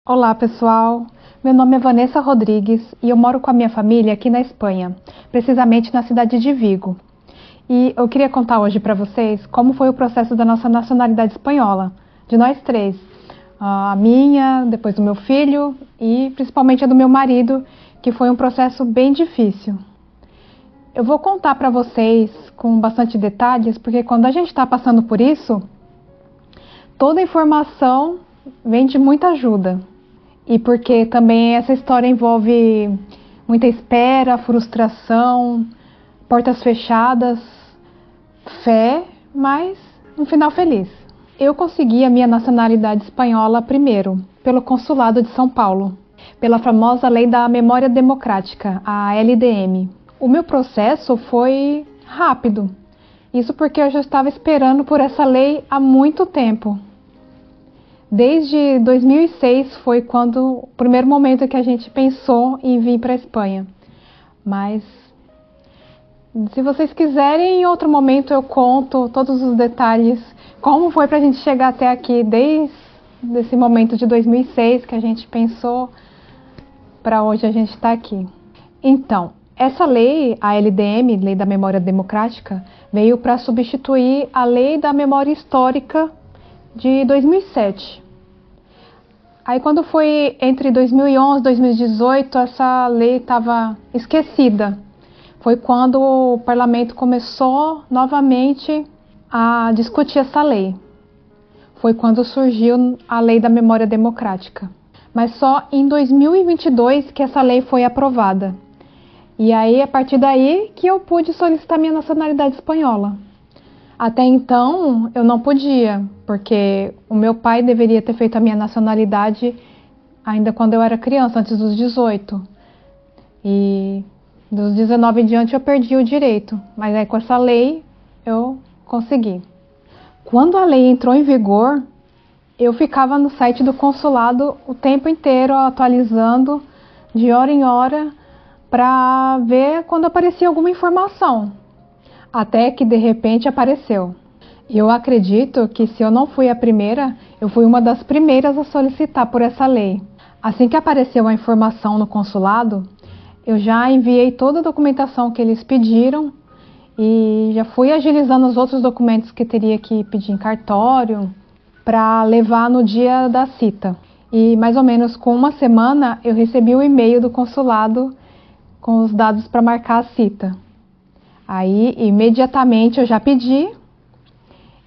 Olá pessoal, meu nome é Vanessa Rodrigues e eu moro com a minha família aqui na Espanha, precisamente na cidade de Vigo. E eu queria contar hoje para vocês como foi o processo da nossa nacionalidade espanhola, de nós três. A minha, depois do meu filho e principalmente a do meu marido, que foi um processo bem difícil. Eu vou contar para vocês com bastante detalhes, porque quando a gente está passando por isso, toda informação vem de muita ajuda. E porque também essa história envolve muita espera, frustração, portas fechadas, fé, mas um final feliz. Eu consegui a minha nacionalidade espanhola primeiro, pelo Consulado de São Paulo, pela famosa Lei da Memória Democrática, a LDM. O meu processo foi rápido, isso porque eu já estava esperando por essa lei há muito tempo. Desde 2006 foi quando o primeiro momento que a gente pensou em vir para a Espanha. Mas se vocês quiserem, em outro momento eu conto todos os detalhes, como foi para a gente chegar até aqui, desde esse momento de 2006 que a gente pensou, para hoje a gente está aqui. Então, essa lei, a LDM, Lei da Memória Democrática, veio para substituir a Lei da Memória Histórica de 2007. Aí quando foi entre 2011 e 2018, essa lei estava esquecida. Foi quando o parlamento começou novamente a discutir essa lei. Foi quando surgiu a Lei da Memória Democrática. Mas só em 2022 que essa lei foi aprovada. E aí, a partir daí, que eu pude solicitar minha nacionalidade espanhola. Até então, eu não podia, porque o meu pai deveria ter feito a minha nacionalidade ainda quando eu era criança, antes dos 18. E dos 19 em diante eu perdi o direito, mas aí com essa lei eu consegui. Quando a lei entrou em vigor, eu ficava no site do consulado o tempo inteiro, atualizando de hora em hora, para ver quando aparecia alguma informação. Até que de repente apareceu. Eu acredito que se eu não fui a primeira, eu fui uma das primeiras a solicitar por essa lei. Assim que apareceu a informação no consulado, eu já enviei toda a documentação que eles pediram e já fui agilizando os outros documentos que teria que pedir em cartório para levar no dia da cita. E mais ou menos com uma semana eu recebi o e-mail do consulado com os dados para marcar a cita. Aí, imediatamente eu já pedi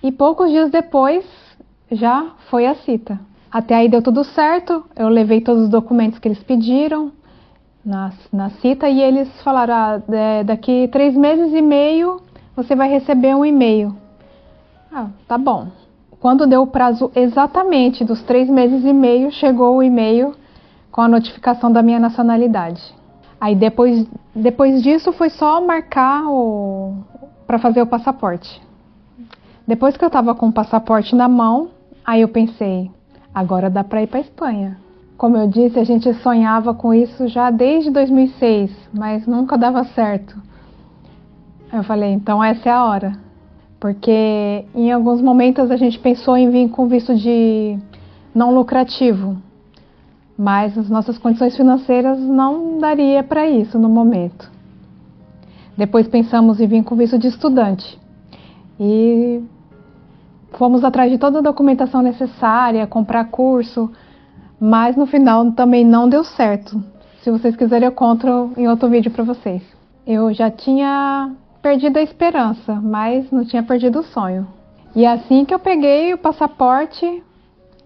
e poucos dias depois já foi a cita. Até aí deu tudo certo, eu levei todos os documentos que eles pediram na cita e eles falaram, daqui 3 meses e meio você vai receber um e-mail. Tá bom. Quando deu o prazo exatamente dos 3 meses e meio, chegou o e-mail com a notificação da minha nacionalidade. Aí depois disso foi só marcar para fazer o passaporte. Depois que eu estava com o passaporte na mão, aí eu pensei, agora dá para ir para a Espanha. Como eu disse, a gente sonhava com isso já desde 2006, mas nunca dava certo. Eu falei, então essa é a hora. Porque em alguns momentos a gente pensou em vir com visto de não lucrativo. Mas as nossas condições financeiras não daria para isso no momento. Depois pensamos em vir com visto de estudante. E fomos atrás de toda a documentação necessária, comprar curso, mas no final também não deu certo. Se vocês quiserem eu conto em outro vídeo para vocês. Eu já tinha perdido a esperança, mas não tinha perdido o sonho. E assim que eu peguei o passaporte,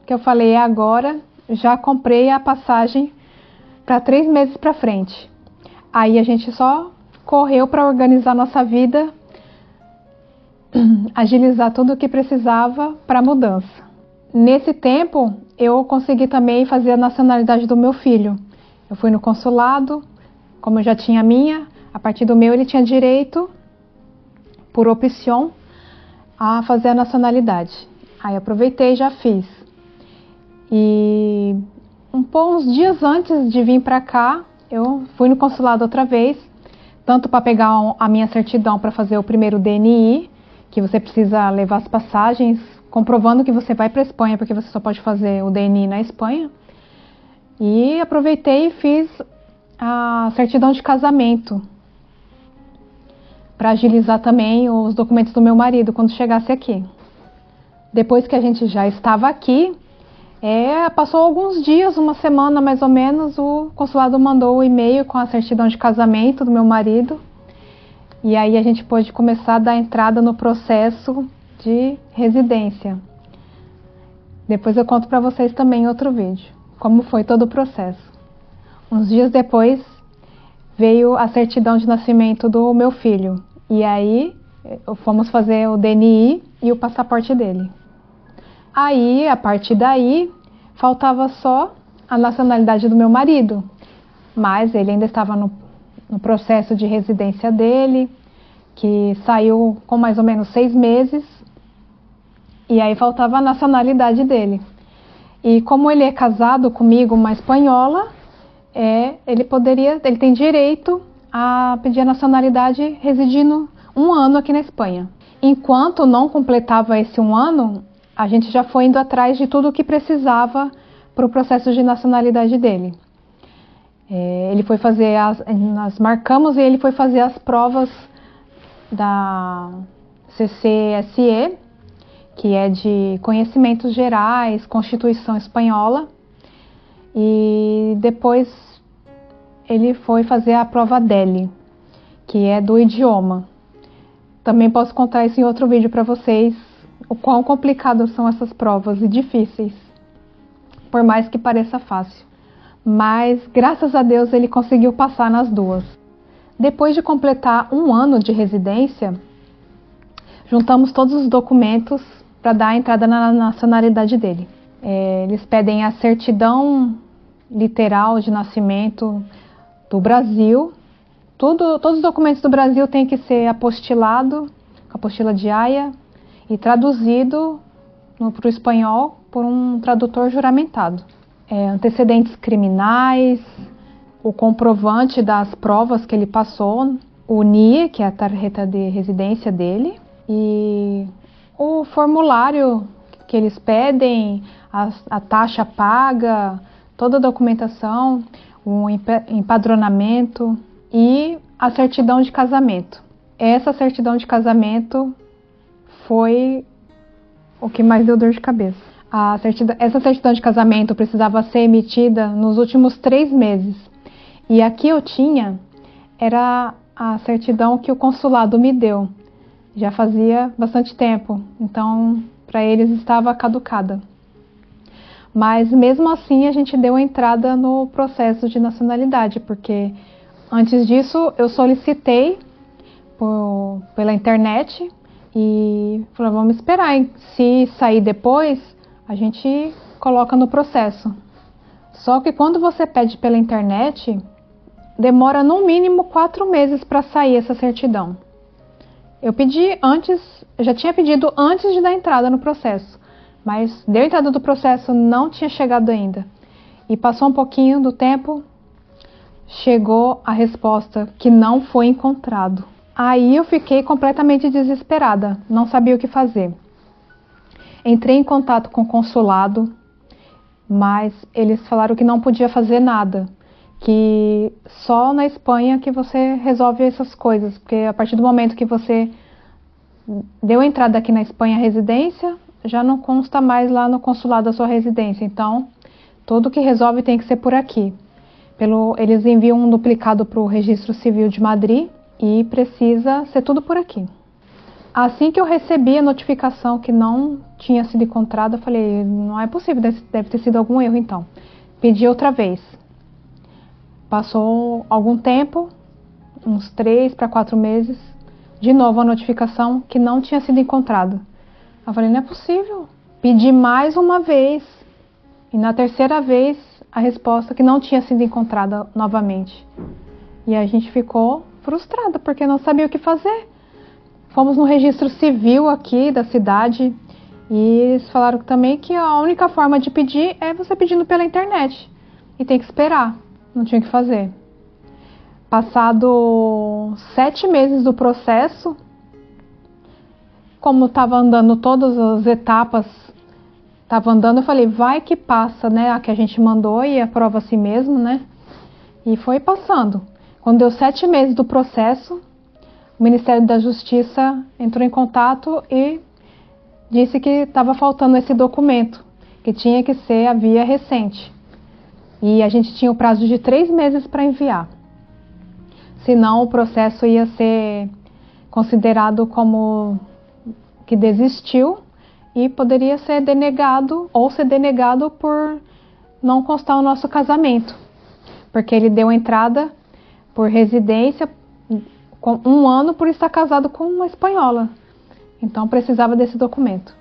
que eu falei, é agora, já comprei a passagem para 3 meses para frente. Aí a gente só correu para organizar nossa vida, agilizar tudo o que precisava para a mudança. Nesse tempo, eu consegui também fazer a nacionalidade do meu filho. Eu fui no consulado, como eu já tinha a minha, a partir do meu ele tinha direito, por opção, a fazer a nacionalidade. Aí aproveitei e já fiz. E uns dias antes de vir para cá, eu fui no consulado outra vez, tanto para pegar a minha certidão para fazer o primeiro DNI, que você precisa levar as passagens, comprovando que você vai para a Espanha, porque você só pode fazer o DNI na Espanha. E aproveitei e fiz a certidão de casamento para agilizar também os documentos do meu marido quando chegasse aqui. Depois que a gente já estava aqui, passou alguns dias, uma semana mais ou menos, o consulado mandou o e-mail com a certidão de casamento do meu marido. E aí a gente pôde começar a dar entrada no processo de residência. Depois eu conto para vocês também em outro vídeo, como foi todo o processo. Uns dias depois veio a certidão de nascimento do meu filho. E aí fomos fazer o DNI e o passaporte dele. Aí, a partir daí, faltava só a nacionalidade do meu marido. Mas ele ainda estava no processo de residência dele, que saiu com mais ou menos 6 meses. E aí faltava a nacionalidade dele. E como ele é casado comigo, uma espanhola, ele tem direito a pedir a nacionalidade residindo 1 ano aqui na Espanha. Enquanto não completava esse 1 ano, a gente já foi indo atrás de tudo o que precisava para o processo de nacionalidade dele. Ele foi fazer nós marcamos e ele foi fazer as provas da CCSE, que é de conhecimentos gerais, Constituição Espanhola, e depois ele foi fazer a prova DELE, que é do idioma. Também posso contar isso em outro vídeo para vocês, o quão complicadas são essas provas e difíceis, por mais que pareça fácil. Mas, graças a Deus, ele conseguiu passar nas duas. Depois de completar 1 ano de residência, juntamos todos os documentos para dar a entrada na nacionalidade dele. Eles pedem a certidão literal de nascimento do Brasil. Todos os documentos do Brasil têm que ser apostilado, com apostila de Haia, e traduzido para o espanhol por um tradutor juramentado. Antecedentes criminais, o comprovante das provas que ele passou, o NIE, que é a tarjeta de residência dele, e o formulário que eles pedem, a taxa paga, toda a documentação, o empadronamento e a certidão de casamento. Essa certidão de casamento foi o que mais deu dor de cabeça. Essa certidão de casamento precisava ser emitida nos últimos 3 meses. E aqui eu era a certidão que o consulado me deu. Já fazia bastante tempo, então para eles estava caducada. Mas mesmo assim a gente deu entrada no processo de nacionalidade, porque antes disso eu solicitei pela internet e falei, vamos esperar, hein? Se sair depois, a gente coloca no processo. Só que quando você pede pela internet, demora no mínimo 4 meses para sair essa certidão. Eu já tinha pedido antes de dar entrada no processo, mas deu entrada do processo, não tinha chegado ainda. E passou um pouquinho do tempo, chegou a resposta que não foi encontrado. Aí eu fiquei completamente desesperada, não sabia o que fazer. Entrei em contato com o consulado, mas eles falaram que não podia fazer nada, que só na Espanha que você resolve essas coisas, porque a partir do momento que você deu entrada aqui na Espanha a residência, já não consta mais lá no consulado a sua residência, então tudo que resolve tem que ser por aqui. Eles enviam um duplicado para o Registro Civil de Madrid e precisa ser tudo por aqui. Assim que eu recebi a notificação que não tinha sido encontrada, eu falei, não é possível, deve ter sido algum erro então. Pedi outra vez. Passou algum tempo, uns 3 para 4 meses, de novo a notificação que não tinha sido encontrada. Eu falei, não é possível. Pedi mais uma vez e na terceira vez a resposta que não tinha sido encontrada novamente. E a gente ficou frustrada porque não sabia o que fazer. Fomos no registro civil aqui da cidade e eles falaram também que a única forma de pedir é você pedindo pela internet e tem que esperar, não tinha o que fazer. Passado 7 meses do processo, como estava andando todas as etapas Tava andando, eu falei, vai que passa, né? A que a gente mandou e aprova assim mesmo, né? E foi passando. Quando deu 7 meses do processo, o Ministério da Justiça entrou em contato e disse que estava faltando esse documento, que tinha que ser a via recente. E a gente tinha o prazo de 3 meses para enviar. Senão o processo ia ser considerado como que desistiu e poderia ser denegado ou ser denegado por não constar o nosso casamento, porque ele deu entrada por residência com 1 ano por estar casado com uma espanhola, então precisava desse documento.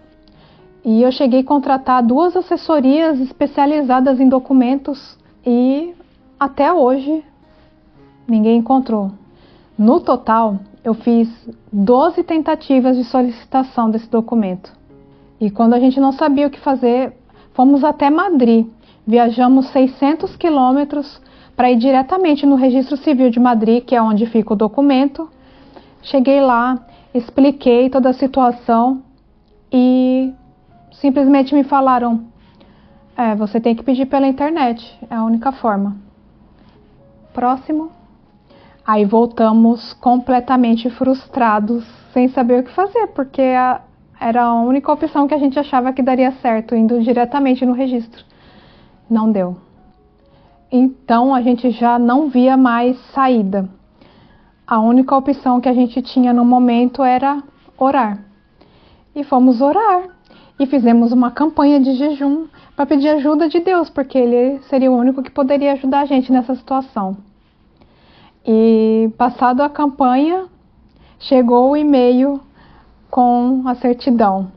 E eu cheguei a contratar 2 assessorias especializadas em documentos e até hoje ninguém encontrou. No total, eu fiz 12 tentativas de solicitação desse documento. E quando a gente não sabia o que fazer, fomos até Madrid. Viajamos 600 quilômetros para ir diretamente no Registro Civil de Madrid, que é onde fica o documento. Cheguei lá, expliquei toda a situação e simplesmente me falaram: você tem que pedir pela internet, é a única forma. Próximo. Aí voltamos completamente frustrados, sem saber o que fazer, porque era a única opção que a gente achava que daria certo, indo diretamente no registro. Não deu. Então a gente já não via mais saída. A única opção que a gente tinha no momento era orar. E fomos orar. E fizemos uma campanha de jejum para pedir ajuda de Deus, porque Ele seria o único que poderia ajudar a gente nessa situação. E passado a campanha, chegou o e-mail com a certidão.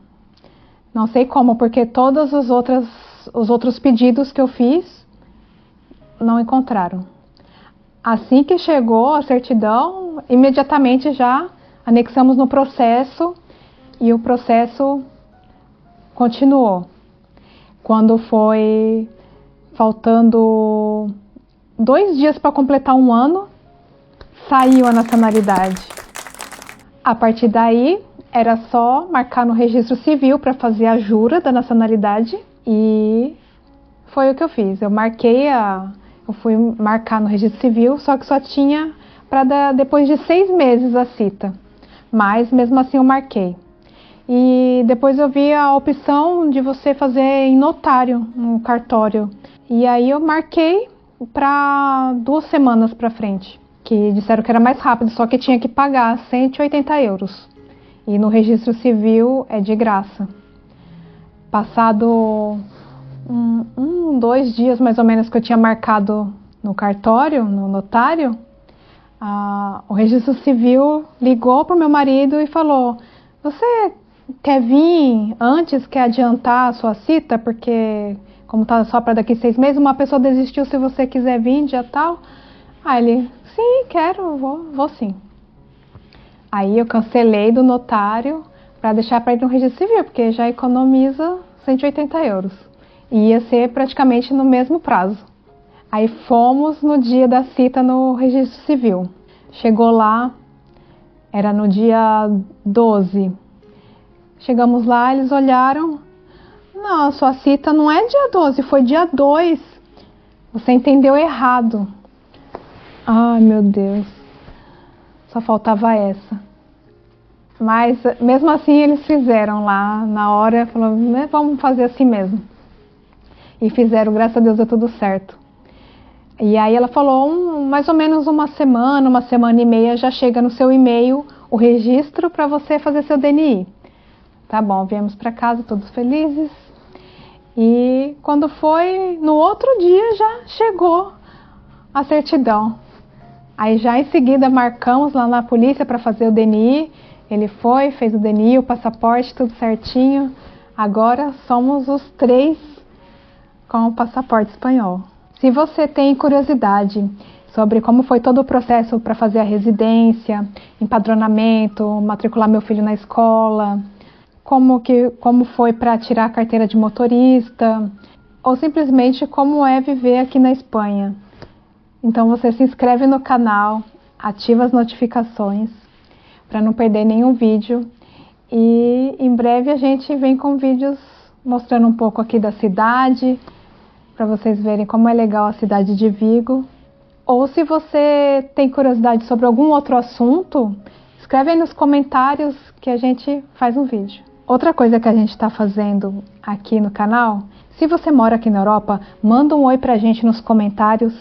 Não sei como, porque todos os outros pedidos que eu fiz, não encontraram. Assim que chegou a certidão, imediatamente já anexamos no processo e o processo continuou. Quando foi faltando 2 dias para completar 1 ano, saiu a nacionalidade. A partir daí, era só marcar no registro civil para fazer a jura da nacionalidade e foi o que eu fiz. Eu fui marcar no registro civil, só que só tinha para depois de 6 meses a cita. Mas mesmo assim eu marquei. E depois eu vi a opção de você fazer em notário, no cartório. E aí eu marquei para 2 semanas para frente, que disseram que era mais rápido, só que tinha que pagar 180 euros. E no registro civil é de graça. Passado 2 dias mais ou menos que eu tinha marcado no cartório, no notário, o registro civil ligou para o meu marido e falou: você quer vir antes, quer adiantar a sua cita, porque como está só para daqui 6 meses, uma pessoa desistiu, se você quiser vir, dia tal. Aí ele: sim, quero, vou sim. Aí eu cancelei do notário para deixar para ir no registro civil, porque já economiza 180 euros. E ia ser praticamente no mesmo prazo. Aí fomos no dia da cita no registro civil. Chegou lá, era no dia 12. Chegamos lá, eles olharam: não, sua cita não é dia 12, foi dia 2. Você entendeu errado. Ai, meu Deus. Só faltava essa. Mas mesmo assim eles fizeram lá na hora, falaram: vamos fazer assim mesmo. E fizeram, graças a Deus deu tudo certo. E aí ela falou: mais ou menos uma semana e meia já chega no seu e-mail o registro para você fazer seu DNI. Tá bom, viemos para casa todos felizes. E quando foi no outro dia já chegou a certidão. Aí já em seguida marcamos lá na polícia para fazer o DNI. Ele foi, fez o DNI, o passaporte, tudo certinho. Agora somos os 3 com o passaporte espanhol. Se você tem curiosidade sobre como foi todo o processo para fazer a residência, empadronamento, matricular meu filho na escola, como foi para tirar a carteira de motorista, ou simplesmente como é viver aqui na Espanha, então você se inscreve no canal, ativa as notificações para não perder nenhum vídeo, e em breve a gente vem com vídeos mostrando um pouco aqui da cidade, para vocês verem como é legal a cidade de Vigo. Ou se você tem curiosidade sobre algum outro assunto, escreve aí nos comentários que a gente faz um vídeo. Outra coisa que a gente está fazendo aqui no canal, se você mora aqui na Europa, manda um oi pra gente nos comentários,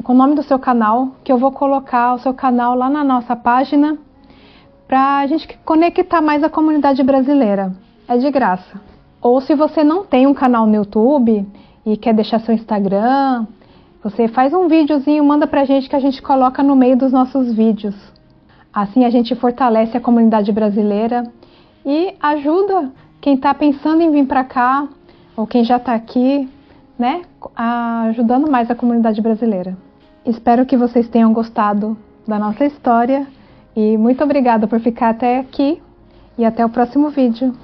com o nome do seu canal, que eu vou colocar o seu canal lá na nossa página, pra gente conectar mais a comunidade brasileira. É de graça. Ou se você não tem um canal no YouTube e quer deixar seu Instagram, você faz um videozinho, manda pra gente que a gente coloca no meio dos nossos vídeos. Assim a gente fortalece a comunidade brasileira e ajuda quem está pensando em vir para cá, ou quem já está aqui, né, ajudando mais a comunidade brasileira. Espero que vocês tenham gostado da nossa história e muito obrigada por ficar até aqui e até o próximo vídeo.